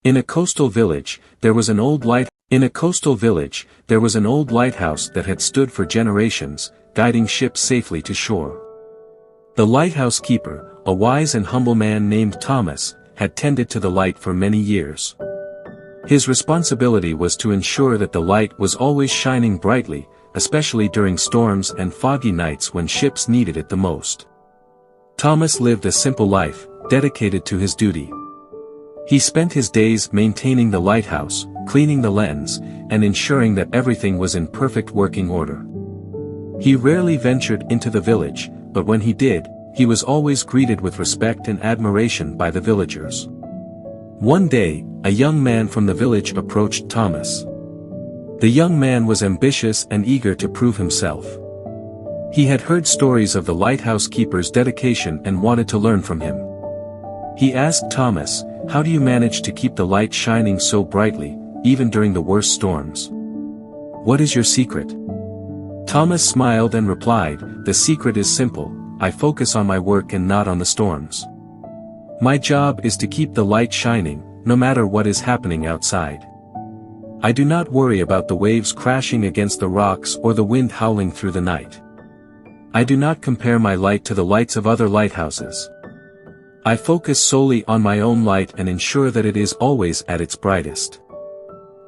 In a coastal village, there was an old lighthouse that had stood for generations, guiding ships safely to shore. The lighthouse keeper, a wise and humble man named Thomas, had tended to the light for many years. His responsibility was to ensure that the light was always shining brightly, especially during storms and foggy nights when ships needed it the most. Thomas lived a simple life, dedicated to his duty. He spent his days maintaining the lighthouse, cleaning the lens, and ensuring that everything was in perfect working order. He rarely ventured into the village, but when he did, he was always greeted with respect and admiration by the villagers. One day, a young man from the village approached Thomas. The young man was ambitious and eager to prove himself. He had heard stories of the lighthouse keeper's dedication and wanted to learn from him. He asked Thomas, "How do you manage to keep the light shining so brightly, even during the worst storms? What is your secret?" Thomas smiled and replied, "The secret is simple, I focus on my work and not on the storms. My job is to keep the light shining, no matter what is happening outside. I do not worry about the waves crashing against the rocks or the wind howling through the night. I do not compare my light to the lights of other lighthouses. I focus solely on my own light and ensure that it is always at its brightest."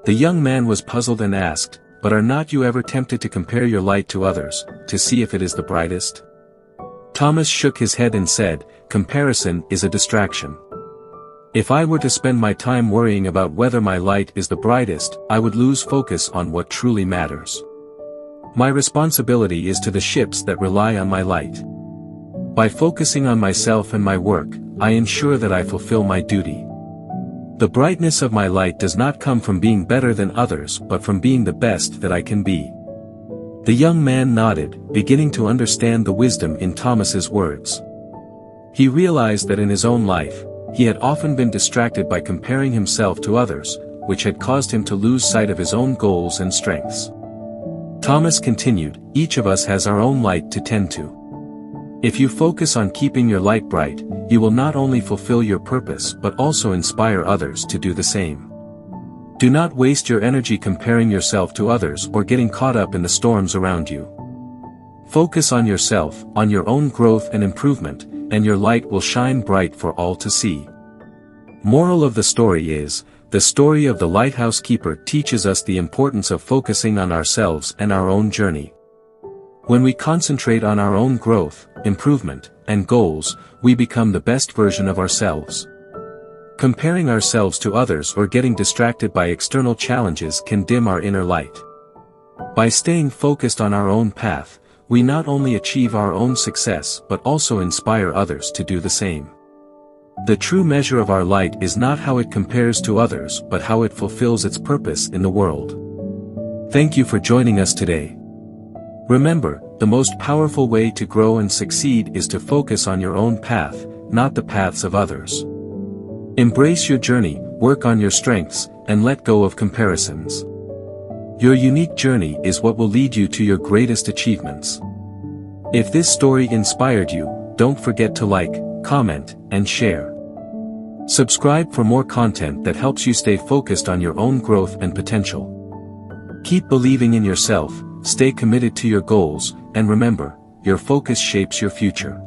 The young man was puzzled and asked, "But are not you ever tempted to compare your light to others, to see if it is the brightest?" Thomas shook his head and said, "Comparison is a distraction. If I were to spend my time worrying about whether my light is the brightest, I would lose focus on what truly matters. My responsibility is to the ships that rely on my light. By focusing on myself and my work, I ensure that I fulfill my duty. The brightness of my light does not come from being better than others but from being the best that I can be." The young man nodded, beginning to understand the wisdom in Thomas's words. He realized that in his own life, he had often been distracted by comparing himself to others, which had caused him to lose sight of his own goals and strengths. Thomas continued, "Each of us has our own light to tend to. If you focus on keeping your light bright, you will not only fulfill your purpose but also inspire others to do the same. Do not waste your energy comparing yourself to others or getting caught up in the storms around you. Focus on yourself, on your own growth and improvement, and your light will shine bright for all to see." Moral of the story is, the story of the lighthouse keeper teaches us the importance of focusing on ourselves and our own journey. When we concentrate on our own growth, improvement, and goals, we become the best version of ourselves. Comparing ourselves to others or getting distracted by external challenges can dim our inner light. By staying focused on our own path, we not only achieve our own success but also inspire others to do the same. The true measure of our light is not how it compares to others but how it fulfills its purpose in the world. Thank you for joining us today. Remember, the most powerful way to grow and succeed is to focus on your own path, not the paths of others. Embrace your journey, work on your strengths, and let go of comparisons. Your unique journey is what will lead you to your greatest achievements. If this story inspired you, don't forget to like, comment, and share. Subscribe for more content that helps you stay focused on your own growth and potential. Keep believing in yourself, stay committed to your goals, and remember, your focus shapes your future.